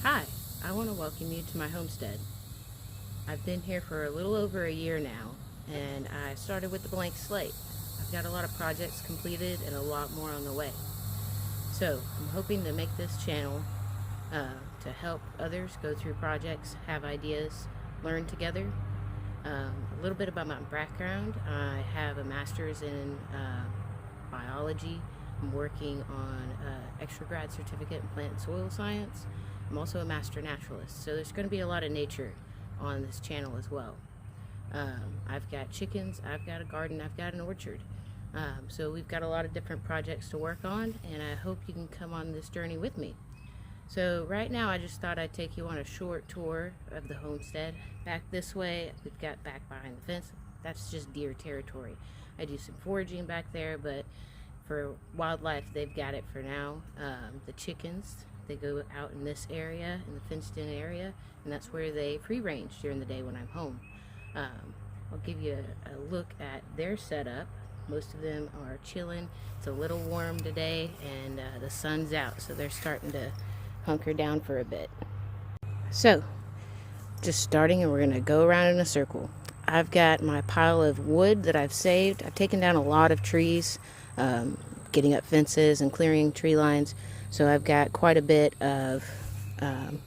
Hi, I want to welcome you to my homestead. I've been here for a little over a year now, and I started with a blank slate. I've got a lot of projects completed and a lot more on the way. So I'm hoping to make this channel to help others go through projects, have ideas, learn together. A little bit about my background. I have a master's in biology. I'm working on extra grad certificate in plant and soil science. I'm also a master naturalist, so there's going to be a lot of nature on this channel as well. I've got chickens, I've got a garden, I've got an orchard. So we've got a lot of different projects to work on, and I hope you can come on this journey with me. So right now I just thought I'd take you on a short tour of the homestead. Back this way, we've got back behind the fence, that's just deer territory. I do some foraging back there, but for wildlife, they've got it for now. The chickens, they go out in this area, in the fenced-in area, and that's where they free range during the day when I'm home. I'll give you a look at their setup. Most of them are chilling. It's a little warm today, and the sun's out, so they're starting to hunker down for a bit. So, just starting, and we're going to go around in a circle. I've got my pile of wood that I've saved. I've taken down a lot of trees, getting up fences and clearing tree lines. So I've got quite a bit of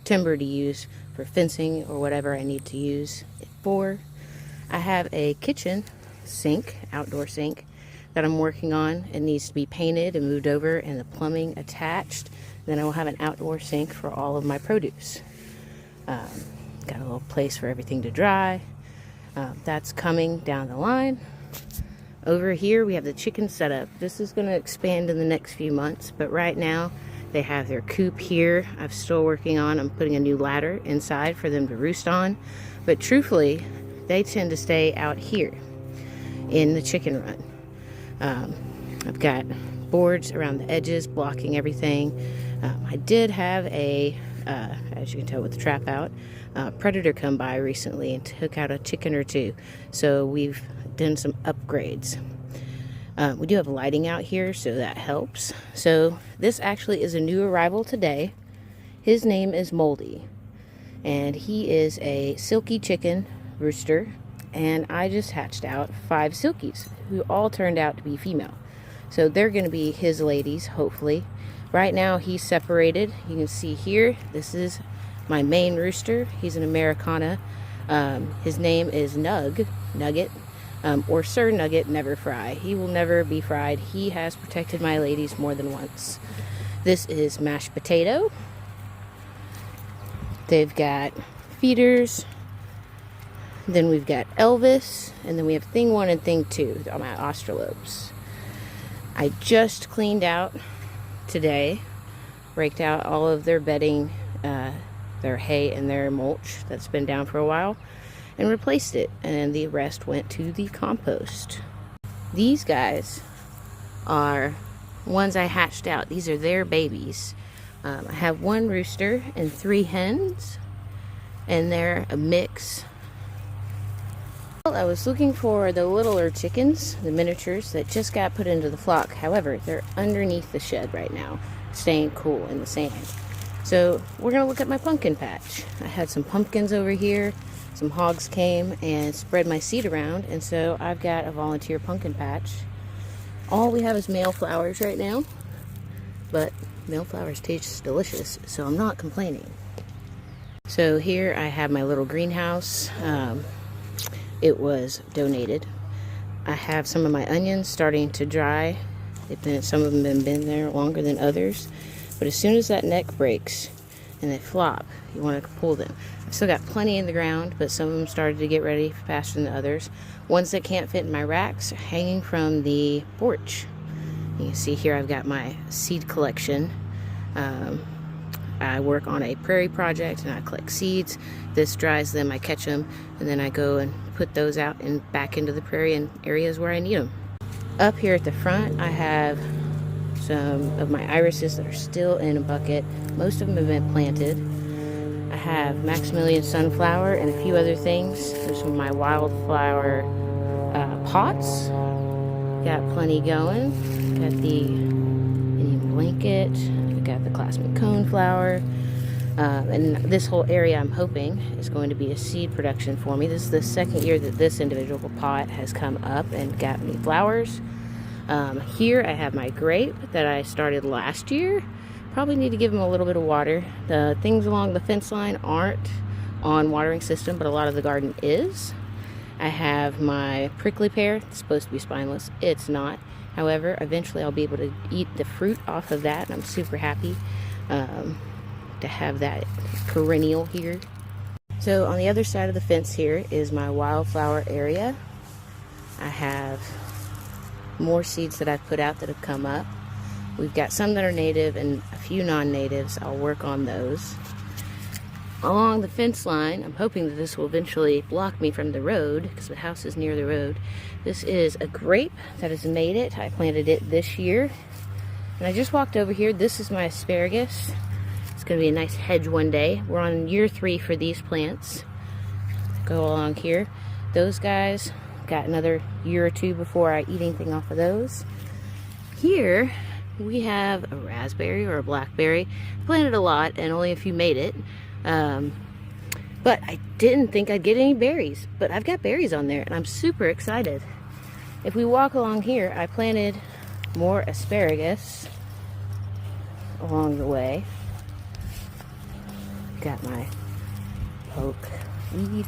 timber to use for fencing or whatever I need to use it for. I have a kitchen sink, outdoor sink, that I'm working on. It needs to be painted and moved over and the plumbing attached. Then I will have an outdoor sink for all of my produce. Got a little place for everything to dry. That's coming down the line. Over here we have the chicken setup. This is going to expand in the next few months, but right now they have their coop here. I'm still working on, I'm putting a new ladder inside for them to roost on, but truthfully they tend to stay out here in the chicken run. I've got boards around the edges blocking everything. I did have a as you can tell with the trap out, predator come by recently and took out a chicken or two, so we've done some upgrades. We do have lighting out here, so that helps. So this actually is a new arrival today. His name is Moldy, and he is a silky chicken rooster, and I just hatched out 5 silkies who all turned out to be female. So they're going to be his ladies, hopefully. Right now he's separated. You can see here, this is my main rooster. He's an Americana. His name is Nugget, or Sir Nugget Never Fry. He will never be fried. He has protected my ladies more than once. This is Mashed Potato. They've got feeders. Then we've got Elvis, and then we have Thing 1 and Thing 2 on my Australopes. I just cleaned out today, raked out all of their bedding, their hay and their mulch that's been down for a while, and replaced it, and the rest went to the compost. These guys are ones I hatched out. These are their babies. I have 1 rooster and 3 hens, and they're a mix. Well, I was looking for the littler chickens, the miniatures that just got put into the flock. However, they're underneath the shed right now, staying cool in the sand. So we're gonna look at my pumpkin patch. I had some pumpkins over here. Some hogs came and spread my seed around, and so I've got a volunteer pumpkin patch. All we have is male flowers right now, but male flowers taste delicious, so I'm not complaining. So here I have my little greenhouse. It was donated. I have some of my onions starting to dry. Some of them have been there longer than others, but as soon as that neck breaks and they flop, you want to pull them. I've still got plenty in the ground, but some of them started to get ready faster than the others. Ones that can't fit in my racks are hanging from the porch. You can see here I've got my seed collection. I work on a prairie project and I collect seeds. This dries them, I catch them, and then I go and put those out and back into the prairie in areas where I need them. Up here at the front I have some of my irises that are still in a bucket. Most of them have been planted. I have Maximilian sunflower and a few other things. There's some of my wildflower pots. Got plenty going. Got the Indian blanket. Got the classmate coneflower. And this whole area, I'm hoping, is going to be a seed production for me. This is the second year that this individual pot has come up and got me flowers. Here I have my grape that I started last year. Probably need to give them a little bit of water. The things along the fence line aren't on watering system, but a lot of the garden is. I have my prickly pear. It's supposed to be spineless. It's not. However, eventually I'll be able to eat the fruit off of that, and I'm super happy to have that perennial here. So on the other side of the fence here is my wildflower area. I have more seeds that I've put out that have come up. We've got some that are native and a few non-natives. I'll work on those. Along the fence line, I'm hoping that this will eventually block me from the road because the house is near the road. This is a grape that has made it. I planted it this year. And I just walked over here. This is my asparagus. It's going to be a nice hedge one day. We're on year 3 for these plants. Go along here. Those guys got another year or 2 before I eat anything off of those. Here we have a raspberry or a blackberry. Planted a lot and only a few made it. But I didn't think I'd get any berries, but I've got berries on there and I'm super excited. If we walk along here, I planted more asparagus along the way. Got my poke weed.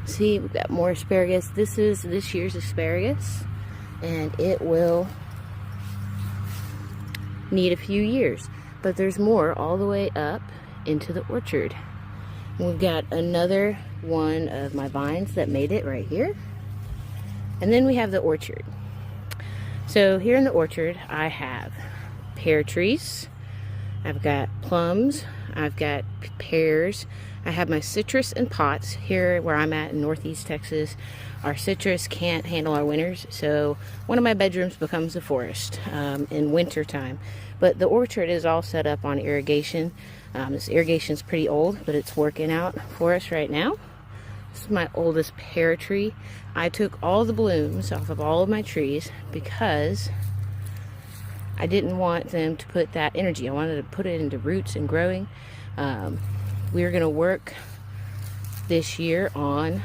See, we've got more asparagus. This is this year's asparagus and it will need a few years, but there's more all the way up into the orchard. We've got another one of my vines that made it right here. And then we have the orchard. So here in the orchard, I have pear trees. I've got plums. I've got pears. I have my citrus in pots. Here where I'm at in Northeast Texas, our citrus can't handle our winters. So one of my bedrooms becomes a forest in winter time. But the orchard is all set up on irrigation. This irrigation's pretty old, but it's working out for us right now. This is my oldest pear tree. I took all the blooms off of all of my trees because I didn't want them to put that energy. I wanted to put it into roots and growing. We're going to work this year on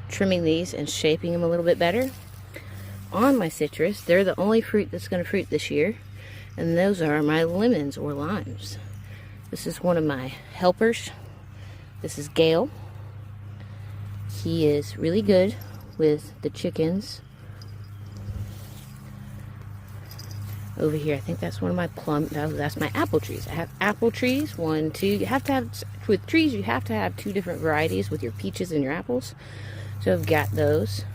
trimming these and shaping them a little bit better. On my citrus, they're the only fruit that's going to fruit this year, and those are my lemons or limes. This is one of my helpers. This is Gale. He is really good with the chickens. Over here, I think that's one of my plum, no, that's my apple trees. I have apple trees, 1, 2. You have to have, with trees, you have to have 2 different varieties with your peaches and your apples. So I've got those.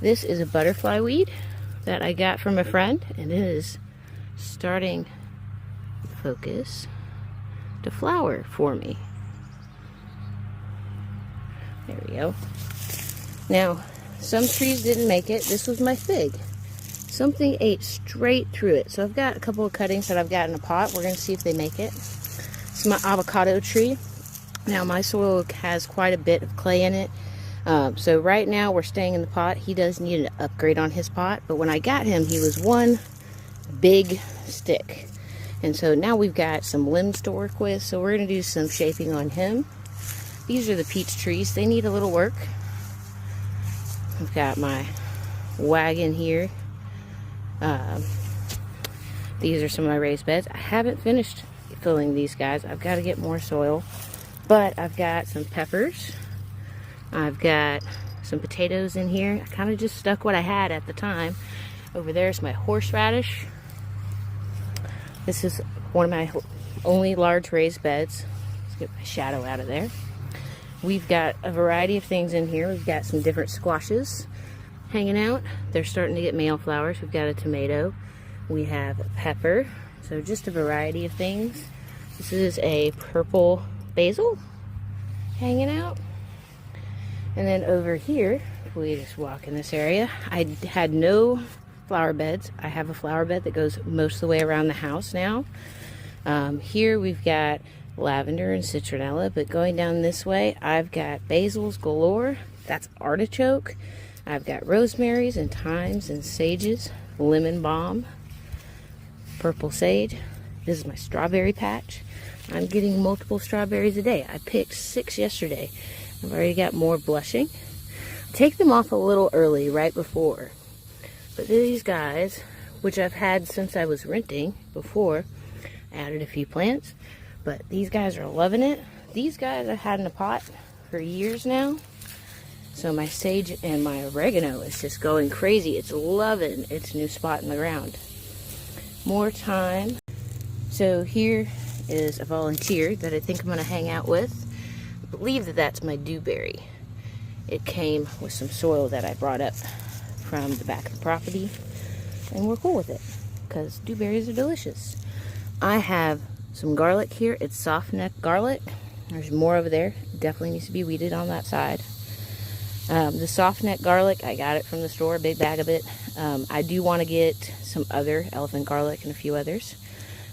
This is a butterfly weed that I got from a friend, and it is starting to focus to flower for me. There we go. Now, some trees didn't make it. This was my fig. Something ate straight through it. So I've got a couple of cuttings that I've got in a pot. We're going to see if they make it. It's my avocado tree. Now, my soil has quite a bit of clay in it. So right now we're staying in the pot. He does need an upgrade on his pot. But when I got him, he was one big stick. And so now we've got some limbs to work with. So we're going to do some shaping on him. These are the peach trees. They need a little work. I've got my wagon here. These are some of my raised beds. I haven't finished filling these guys. I've got to get more soil. But I've got some peppers. I've got some potatoes in here. I kind of just stuck what I had at the time. Over there's my horseradish. This is one of my only large raised beds. Let's get my shadow out of there. We've got a variety of things in here. We've got some different squashes hanging out. They're starting to get male flowers. We've got a tomato. We have a pepper. So just a variety of things. This is a purple basil hanging out. And then over here, if we just walk in this area, I had no flower beds. I have a flower bed that goes most of the way around the house now. Here we've got lavender and citronella, but going down this way, I've got basils galore. That's artichoke. I've got rosemaries and thymes and sages, lemon balm, purple sage, This is my strawberry patch. I'm getting multiple strawberries a day. I picked 6 yesterday. I've already got more blushing. Take them off a little early, right before. But these guys, which I've had since I was renting before, added a few plants, but these guys are loving it. These guys I've had in a pot for years now. So my sage and my oregano is just going crazy. It's loving its new spot in the ground. More thyme. So here is a volunteer that I think I'm going to hang out with. I believe that that's my dewberry. It came with some soil that I brought up from the back of the property, and we're cool with it because dewberries are delicious. I have some garlic here. It's soft neck garlic. There's more over there. Definitely needs to be weeded on that side. The soft neck garlic, I got it from the store, a big bag of it. I do want to get some other elephant garlic and a few others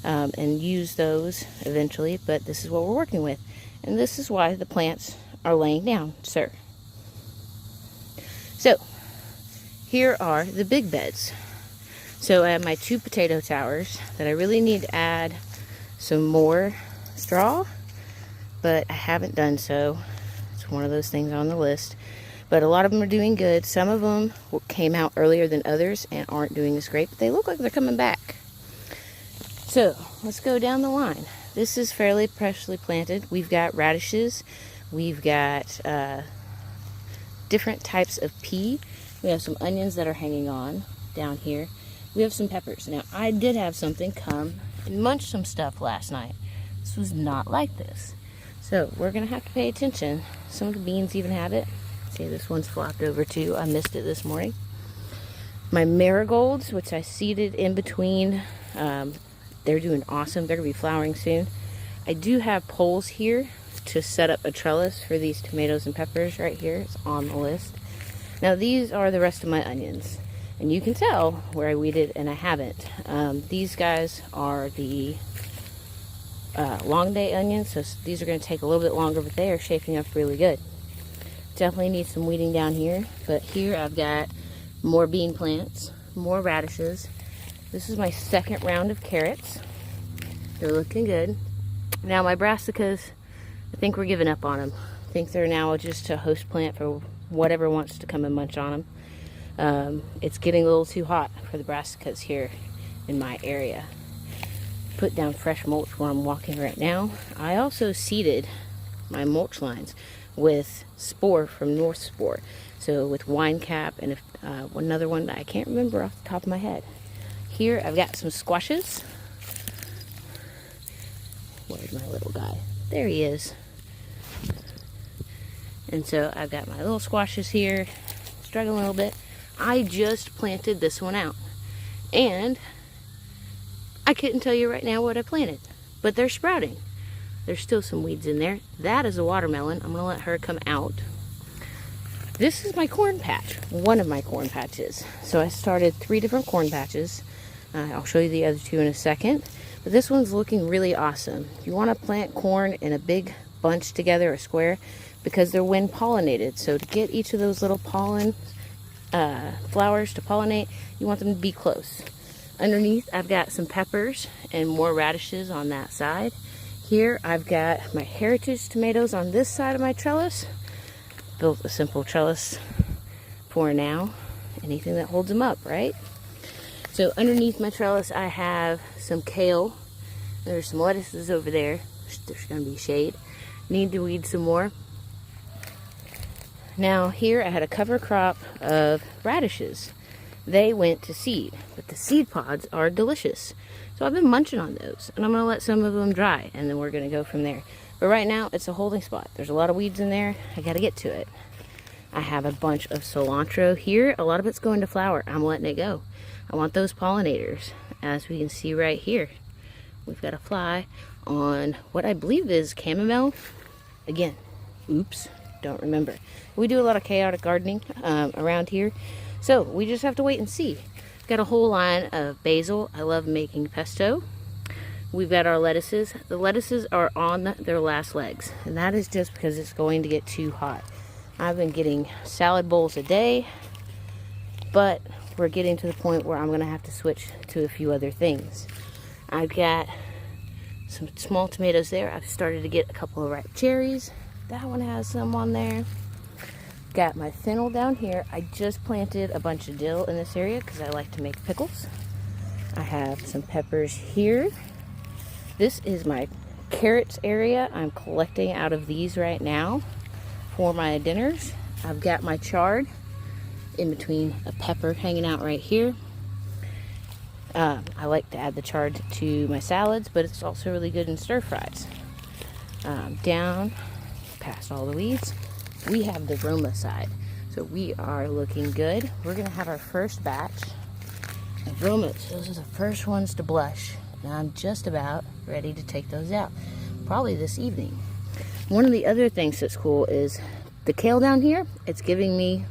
and use those eventually, but this is what we're working with. And this is why the plants are laying down, sir. So, here are the big beds. So I have my 2 potato towers that I really need to add some more straw, but I haven't done so. It's one of those things on the list. But a lot of them are doing good. Some of them came out earlier than others and aren't doing as great, but they look like they're coming back. So, let's go down the line. This is fairly freshly planted. We've got radishes. We've got different types of pea. We have some onions that are hanging on down here. We have some peppers. Now, I did have something come and munch some stuff last night. This was not like this. So, we're going to have to pay attention. Some of the beans even have it. See, this one's flopped over too. I missed it this morning. My marigolds, which I seeded in between, they're doing awesome. They're going to be flowering soon. I do have poles here to set up a trellis for these tomatoes and peppers right here. It's on the list. Now, these are the rest of my onions. And you can tell where I weeded and I haven't. These guys are the long day onions, so these are going to take a little bit longer, but they are shaping up really good. Definitely need some weeding down here, but here I've got more bean plants, more radishes. This is my second round of carrots. They're looking good. Now my brassicas, I think we're giving up on them. I think they're now just a host plant for whatever wants to come and munch on them. It's getting a little too hot for the brassicas here in my area. Put down fresh mulch where I'm walking right now. I also seeded my mulch lines with spore from North Spore. So with wine cap and another one that I can't remember off the top of my head. Here I've got some squashes. Where's my little guy? There he is. And so I've got my little squashes here. Struggling a little bit. I just planted this one out. And I couldn't tell you right now what I planted. But they're sprouting. There's still some weeds in there. That is a watermelon. I'm going to let her come out. This is my corn patch. One of my corn patches. So I started 3 different corn patches. I'll show you the other 2 in a second. But this one's looking really awesome. You want to plant corn in a big bunch together, a square, because they're wind pollinated. So to get each of those little pollen flowers to pollinate, you want them to be close. Underneath, I've got some peppers and more radishes on that side. Here, I've got my heritage tomatoes on this side of my trellis. Built a simple trellis for now. Anything that holds them up, right? So underneath my trellis, I have some kale. There's some lettuces over there. There's going to be shade. Need to weed some more. Now here, I had a cover crop of radishes. They went to seed, but the seed pods are delicious. So I've been munching on those, and I'm going to let some of them dry, and then we're going to go from there. But right now, it's a holding spot. There's a lot of weeds in there. I got to get to it. I have a bunch of cilantro here. A lot of it's going to flower. I'm letting it go. I want those pollinators. As we can see right here, we've got a fly on what I believe is chamomile. Again, oops, don't remember. We do a lot of chaotic gardening around here. So we just have to wait and see. Got a whole line of basil. I love making pesto. We've got our lettuces. The lettuces are on their last legs, and that is just because it's going to get too hot. I've been getting salad bowls a day, but we're getting to the point where I'm going to have to switch to a few other things. I've got Some small tomatoes there. I've started to get a couple of ripe cherries. That one has some on there. Got my fennel down here. I just planted a bunch of dill in this area because I like to make pickles. I have some peppers here. This is my carrots area. I'm collecting out of these right now for my dinners. I've got my chard in between a pepper hanging out right here. I like to add the chard to my salads, but it's also really good in stir fries. Down past all the weeds, we have the Roma side. So we are looking good. We're gonna have our first batch of Romas. Those are the first ones to blush. And I'm just about ready to take those out. Probably this evening. One of the other things that's cool is the kale down here. It's giving me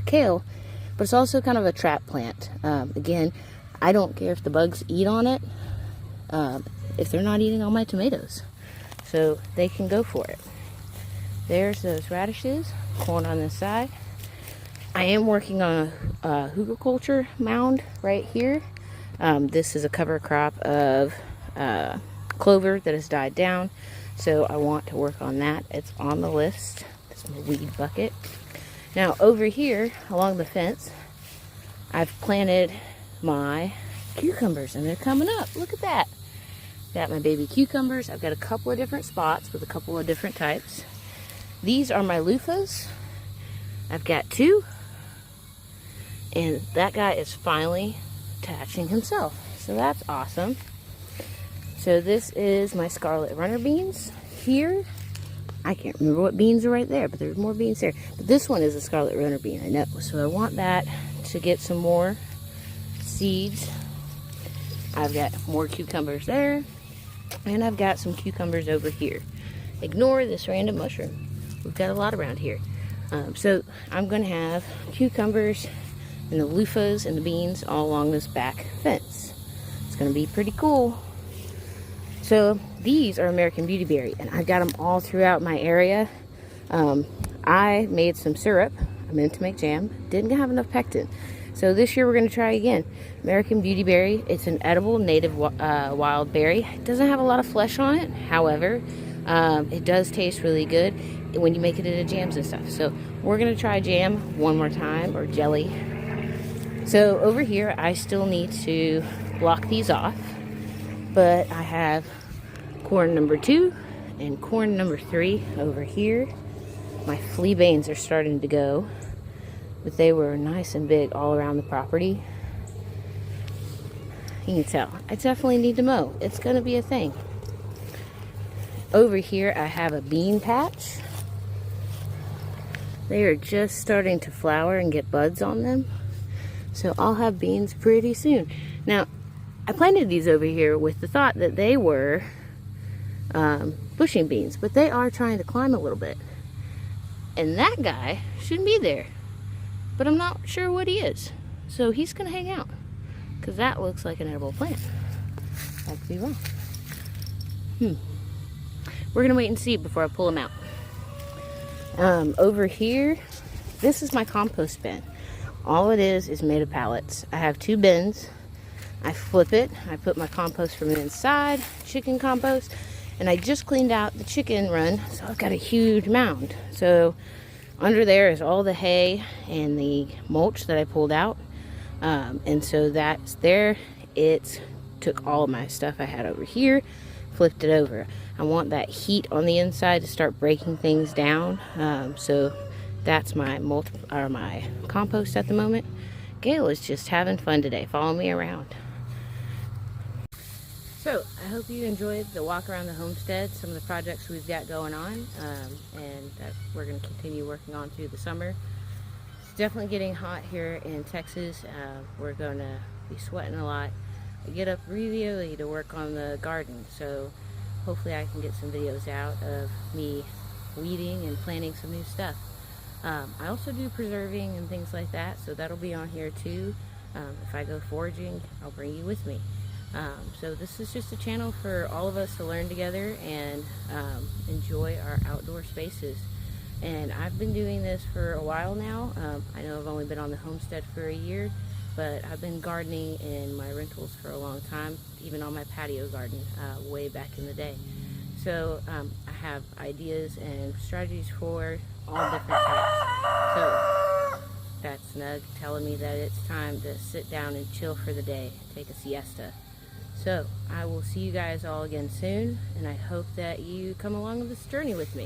kale, but it's also kind of a trap plant. Again, I don't care if the bugs eat on it, if they're not eating all my tomatoes. So they can go for it. There's those radishes, corn on this side. I am working on a hugelkultur mound right here. This is a cover crop of clover that has died down. So I want to work on that. It's on the list. This is my weed bucket. Now over here along the fence, I've planted my cucumbers and they're coming up. Look at that. Got my baby cucumbers. I've got a couple of different spots with a couple of different types. These are my loofahs. I've got two. And that guy is finally attaching himself. So that's awesome. So this is my scarlet runner beans here. I can't remember what beans are right there, but there's more beans there. But this one is a scarlet runner bean, I know. So I want that to get some more seeds. I've got more cucumbers there, and I've got some cucumbers over here. Ignore this random mushroom. We've got a lot around here. So I'm going to have cucumbers and the loofahs and the beans all along this back fence. It's going to be pretty cool. So these are American Beauty Berry, and I've got them all throughout my area. I made some syrup. I meant to make jam. Didn't have enough pectin. So this year we're going to try again. American Beauty Berry. It's an edible native wild berry. It doesn't have a lot of flesh on it. However, it does taste really good when you make it into jams and stuff. So we're going to try jam one more time, or jelly. So over here I still need to block these off. But I have corn number 2 and corn number 3 over here. My fleabanes are starting to go, but they were nice and big all around the property. You can tell. I definitely need to mow. It's going to be a thing. Over here I have a bean patch. They are just starting to flower and get buds on them. So I'll have beans pretty soon. Now, I planted these over here with the thought that they were bushing beans, but they are trying to climb a little bit. And that guy shouldn't be there, but I'm not sure what he is. So he's going to hang out, because that looks like an edible plant. I could be wrong. We're going to wait and see before I pull them out. Over here, this is my compost bin. All it is made of pallets. I have 2 bins. I flip it, I put my compost from inside, chicken compost, and I just cleaned out the chicken run, so I've got a huge mound. So under there is all the hay and the mulch that I pulled out, and so that's there. It took all of my stuff I had over here, flipped it over. I want that heat on the inside to start breaking things down, so that's my my compost at the moment. Gail is just having fun today, following me around. So, I hope you enjoyed the walk around the homestead, some of the projects we've got going on, and that we're going to continue working on through the summer. It's definitely getting hot here in Texas. We're going to be sweating a lot. I get up really early to work on the garden, so hopefully I can get some videos out of me weeding and planting some new stuff. I also do preserving and things like that, so that'll be on here too. If I go foraging, I'll bring you with me. So this is just a channel for all of us to learn together and enjoy our outdoor spaces. And I've been doing this for a while now. I know I've only been on the homestead for a year, but I've been gardening in my rentals for a long time, even on my patio garden way back in the day. So I have ideas and strategies for all different types. So that's Snug telling me that it's time to sit down and chill for the day, take a siesta. So I will see you guys all again soon, and I hope that you come along on this journey with me.